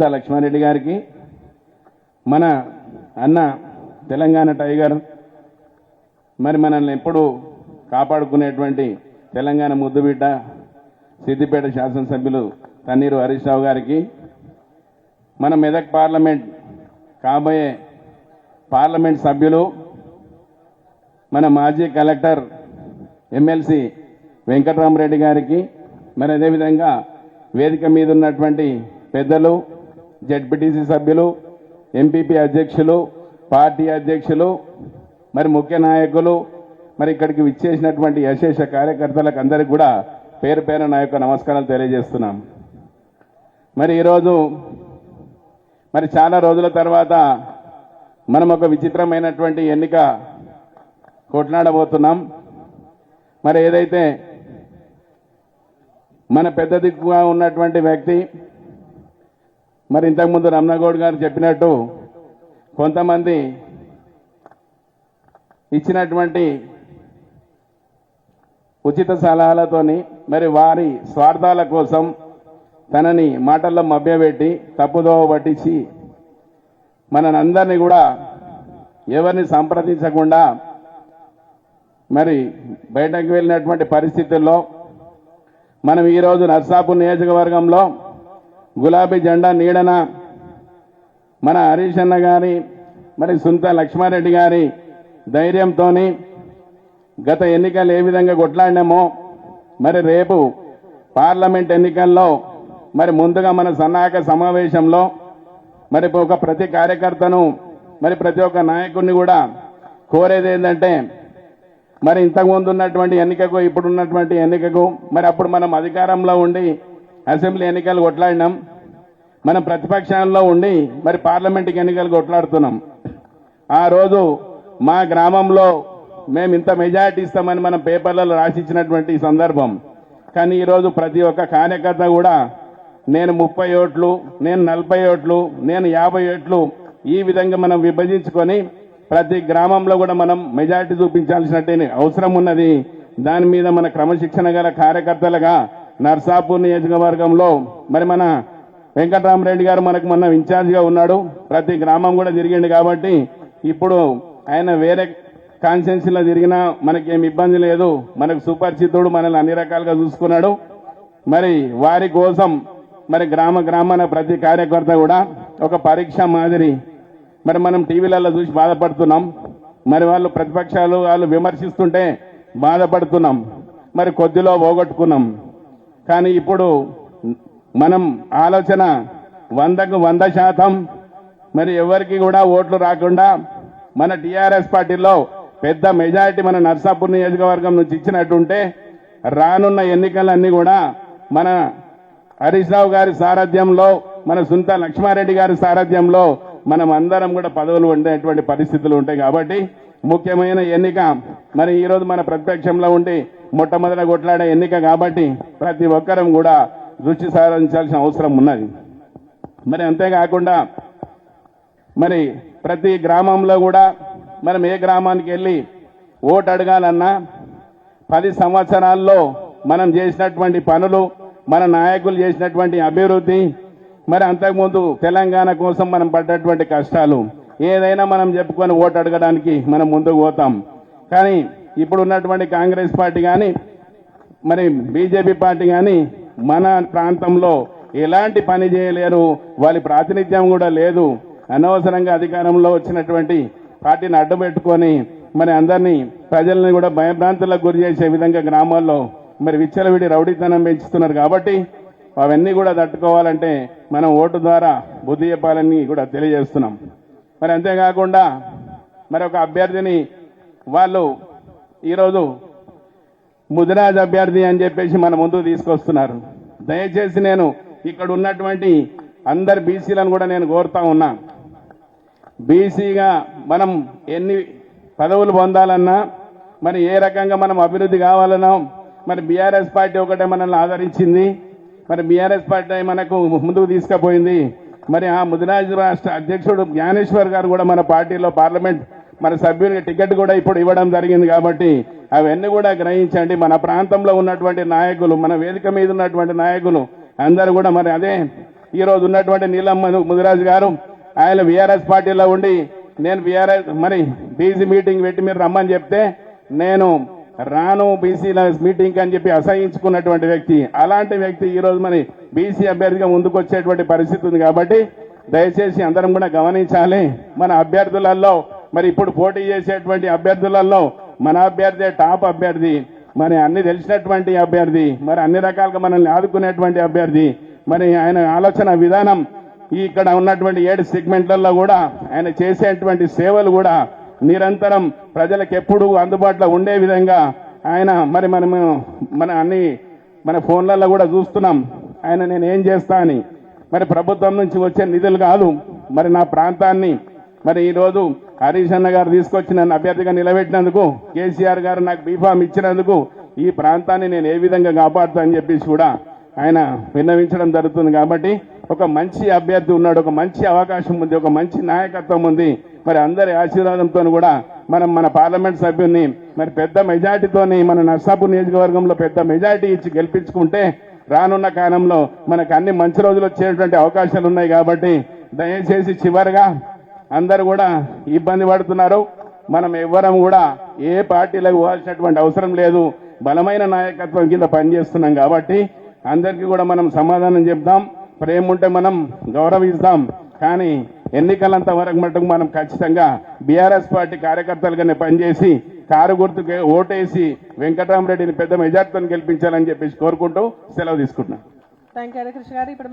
లక్ష్మారెడ్డి గారికి, మన అన్న తెలంగాణ టైగర్, మరి మనల్ని ఎప్పుడు కాపాడుకునేటువంటి తెలంగాణ ముద్దుబిడ్డ సిద్దిపేట శాసనసభ్యులు తన్నీరు హరీష్ రావు గారికి, మన మెదక్ పార్లమెంట్ కాబోయే పార్లమెంట్ సభ్యులు మన మాజీ కలెక్టర్ ఎమ్మెల్సీ వెంకట్రామరెడ్డి గారికి, మరి అదేవిధంగా వేదిక మీద ఉన్నటువంటి పెద్దలు, జెడ్పీటీసీ సభ్యులు, ఎంపీపీ అధ్యక్షులు, పార్టీ అధ్యక్షులు, మరి ముఖ్య నాయకులు, మరి ఇక్కడికి విచ్చేసినటువంటి అశేష కార్యకర్తలకు అందరికీ కూడా పేరు పేరు నా యొక్క నమస్కారాలు తెలియజేస్తున్నాం. మరి ఈరోజు మరి చాలా రోజుల తర్వాత మనం ఒక విచిత్రమైనటువంటి ఎన్నిక కొట్లాడబోతున్నాం. మరి ఏదైతే మన పెద్ద దిక్కుగా ఉన్నటువంటి వ్యక్తి, మరి ఇంతకుముందు రమణగౌడ్ గారు చెప్పినట్టు కొంతమంది ఇచ్చినటువంటి ఉచిత సలహాలతోని మరి వారి స్వార్థాల కోసం తనని మాటల్లో మభ్యపెట్టి తప్పుదోవ పట్టించి మనందరినీ కూడా ఎవరిని సంప్రదించకుండా మరి బయటకు వెళ్ళినటువంటి పరిస్థితుల్లో మనం ఈరోజు నర్సాపూర్ నియోజకవర్గంలో గులాబీ జెండా నీడన మన హరీష్ అన్న గారి, మరి సుంత లక్ష్మారెడ్డి గారి ధైర్యంతో గత ఎన్నికలు ఏ విధంగా కొట్లాడినామో మరి రేపు పార్లమెంట్ ఎన్నికల్లో మరి ముందుగా మన సన్నాహక సమావేశంలో మరి ఒక ప్రతి కార్యకర్తను, మరి ప్రతి ఒక్క నాయకుడిని కూడా కోరేది ఏంటంటే, మరి ఇంతకుముందు ఉన్నటువంటి ఎన్నికకు ఇప్పుడున్నటువంటి ఎన్నికకు, మరి అప్పుడు మనం అధికారంలో ఉండి అసెంబ్లీ ఎన్నికలు కొట్లాడినాం, మనం ప్రతిపక్షంలో ఉండి మరి పార్లమెంట్కి ఎన్నికలు కొట్లాడుతున్నాం. ఆ రోజు మా గ్రామంలో మేము ఇంత మెజారిటీ ఇస్తామని మనం పేపర్లలో రాసిచ్చినటువంటి సందర్భం. కానీ ఈరోజు ప్రతి ఒక్క కార్యకర్త కూడా నేను 30 ఓట్లు, నేను 40 ఓట్లు, నేను 50 ఓట్లు, ఈ విధంగా మనం విభజించుకొని ప్రతి గ్రామంలో కూడా మనం మెజారిటీ చూపించాల్సినట్టు అవసరం ఉన్నది. దాని మీద మన క్రమశిక్షణ గల కార్యకర్తలుగా నర్సాపూర్ నియోజకవర్గంలో మరి మన వెంకట్రామరెడ్డి గారు మనకు మొన్న ఇన్ఛార్జిగా ఉన్నాడు, ప్రతి గ్రామం కూడా తిరిగిండు. కాబట్టి ఇప్పుడు ఆయన వేరే కాన్స్టిట్యున్సీలో తిరిగినా మనకేం ఇబ్బంది లేదు, మనకు సుపరిచితుడు, మనల్ని అన్ని రకాలుగా చూసుకున్నాడు. మరి వారి కోసం మరి గ్రామాన ప్రతి కార్యకర్త కూడా ఒక పరీక్ష మాదిరి మరి మనం టీవీలలో చూసి బాధపడుతున్నాం, మరి వాళ్ళు ప్రతిపక్షాలు వాళ్ళు విమర్శిస్తుంటే బాధపడుతున్నాం, మరి కొద్దిలో పోగొట్టుకున్నాం. కానీ ఇప్పుడు మనం ఆలోచన 100కు 100% మరి ఎవరికి కూడా ఓట్లు రాకుండా మన టీఆర్ఎస్ పార్టీలో పెద్ద మెజారిటీ మన నర్సాపూర్ నియోజకవర్గం నుంచి ఇచ్చినట్టుంటే రానున్న ఎన్నికలన్నీ కూడా మన హరీష్ రావు గారి సారథ్యంలో, మన సుంత లక్ష్మారెడ్డి గారి సారథ్యంలో మనం అందరం కూడా పదవులు ఉండేటువంటి పరిస్థితులు ఉంటాయి. కాబట్టి ముఖ్యమైన ఎన్నిక మరి ఈరోజు మన ప్రతిపక్షంలో ఉండి మొట్టమొదట కొట్లాడే ఎన్నిక కాబట్టి ప్రతి ఒక్కరం కూడా దృష్టి సారించాల్సిన అవసరం ఉన్నది. మరి అంతేకాకుండా మరి ప్రతి గ్రామంలో కూడా మనం ఏ గ్రామానికి వెళ్ళి ఓటు అడగాలన్నా 10 సంవత్సరాల్లో మనం చేసినటువంటి పనులు, మన నాయకులు చేసినటువంటి అభివృద్ధి, మరి అంతకుముందు తెలంగాణ కోసం మనం పడ్డటువంటి కష్టాలు ఏదైనా మనం చెప్పుకొని ఓటు అడగడానికి మనం ముందుకు పోతాం. కానీ ఇప్పుడు ఉన్నటువంటి కాంగ్రెస్ పార్టీ కానీ మరి బీజేపీ పార్టీ కానీ మన ప్రాంతంలో ఎలాంటి పని చేయలేరు, వాళ్ళ ప్రాతినిధ్యం కూడా లేదు. అనవసరంగా అధికారంలో వచ్చినటువంటి పార్టీని అడ్డుపెట్టుకొని మరి అందరినీ ప్రజల్ని కూడా భయభ్రాంతులకు గురి చేసే విధంగా గ్రామాల్లో మరి విచ్చలవిడి రౌడీతనం పెంచుతున్నారు. కాబట్టి అవన్నీ కూడా తట్టుకోవాలంటే మనం ఓటు ద్వారా బుద్ధి చెప్పాలని కూడా తెలియజేస్తున్నాం. మరి అంతేకాకుండా మరి ఒక అభ్యర్థిని వాళ్ళు ఈరోజు ముదిరాజ్ అభ్యర్థి అని చెప్పేసి మన ముందుకు తీసుకొస్తున్నారు. దయచేసి నేను ఇక్కడ ఉన్నటువంటి అందరు బీసీలను కూడా నేను కోరుతా ఉన్నా, బీసీగా మనం ఎన్ని పదవులు పొందాలన్నా, మరి ఏ రకంగా మనం అభివృద్ధి కావాలన్నా, మరి బీఆర్ఎస్ పార్టీ ఒకటే మనల్ని ఆదరించింది, మరి బీఆర్ఎస్ పార్టీ మనకు ముందుకు తీసుకుపోయింది. మరి ఆ ముదిరాజ్ రాష్ట్ర అధ్యక్షుడు జ్ఞానేశ్వర్ గారు కూడా మన పార్టీలో పార్లమెంట్ మన సభ్యునికి టికెట్ కూడా ఇప్పుడు ఇవ్వడం జరిగింది. కాబట్టి అవన్నీ కూడా గ్రహించండి. మన ప్రాంతంలో ఉన్నటువంటి నాయకులు, మన వేదిక మీద ఉన్నటువంటి నాయకులు అందరూ కూడా మరి అదే ఈ రోజు ఉన్నటువంటి నీలం ముదిరాజు గారు ఆయన బీఆర్ఎస్ పార్టీలో ఉండి నేను బీఆర్ఎస్ మరి బీసీ మీటింగ్ పెట్టి మీరు రమ్మని చెప్తే నేను రాను బీసీల మీటింగ్ అని చెప్పి అసహించుకున్నటువంటి వ్యక్తి. అలాంటి వ్యక్తి ఈ రోజు మరి బీసీ అభ్యర్థిగా ముందుకు వచ్చేటువంటి పరిస్థితి ఉంది. కాబట్టి దయచేసి అందరం కూడా గమనించాలి. మన అభ్యర్థులలో మరి ఇప్పుడు పోటీ చేసేటువంటి అభ్యర్థులలో మన అభ్యర్థి టాప్ అభ్యర్థి, మరి అన్ని తెలిసినటువంటి అభ్యర్థి, మరి అన్ని రకాలుగా మనల్ని ఆదుకునేటువంటి అభ్యర్థి. మరి ఆయన ఆలోచన విధానం ఇక్కడ ఉన్నటువంటి 7 సెగ్మెంట్లలో కూడా ఆయన చేసేటువంటి సేవలు కూడా నిరంతరం ప్రజలకు ఎప్పుడూ అందుబాటులో ఉండే విధంగా ఆయన మరి మనము మన ఫోన్లలో కూడా చూస్తున్నాం ఆయన నేను ఏం చేస్తా అని. మరి ప్రభుత్వం నుంచి వచ్చే నిధులు కాదు, మరి నా ప్రాంతాన్ని మరి ఈరోజు హరీష్ అన్న గారు తీసుకొచ్చి నన్ను అభ్యర్థిగా నిలబెట్టినందుకు, కేసీఆర్ గారు నాకు బీఫామ్ ఇచ్చినందుకు ఈ ప్రాంతాన్ని నేను ఏ విధంగా కాపాడుతా అని చెప్పేసి కూడా ఆయన విన్నవించడం జరుగుతుంది. కాబట్టి ఒక మంచి అభ్యర్థి ఉన్నాడు, ఒక మంచి అవకాశం ఉంది, ఒక మంచి నాయకత్వం ఉంది. మరి అందరి ఆశీర్వాదంతో కూడా మనం మన పార్లమెంట్ సభ్యుని మరి పెద్ద మెజార్టీతోని మన నర్సాపూర్ నియోజకవర్గంలో పెద్ద మెజార్టీ ఇచ్చి గెలిపించుకుంటే రానున్న కాలంలో మనకు అన్ని మంచి రోజులు వచ్చేటువంటి అవకాశాలు ఉన్నాయి. కాబట్టి దయచేసి చివరిగా అందరూ కూడా ఇబ్బంది పడుతున్నారు. మనం ఎవ్వరం కూడా ఏ పార్టీలకు పోవాల్సినటువంటి అవసరం లేదు, బలమైన నాయకత్వం కింద పనిచేస్తున్నాం. కాబట్టి అందరికీ కూడా మనం సమాధానం చెప్దాం, ప్రేమ ఉంటే మనం గౌరవిస్తాం. కానీ ఎన్నికలంత వరకు మటుకు మనం ఖచ్చితంగా బీఆర్ఎస్ పార్టీ కార్యకర్తలుగానే పనిచేసి కారు గుర్తుకు ఓటేసి వెంకటరామరెడ్డిని పెద్ద మెజార్టీతో గెలిపించాలని చెప్పేసి కోరుకుంటూ సెలవు తీసుకుంటున్నాం. థ్యాంక్ యూ హరికృష్ణ గారు. ఇప్పుడు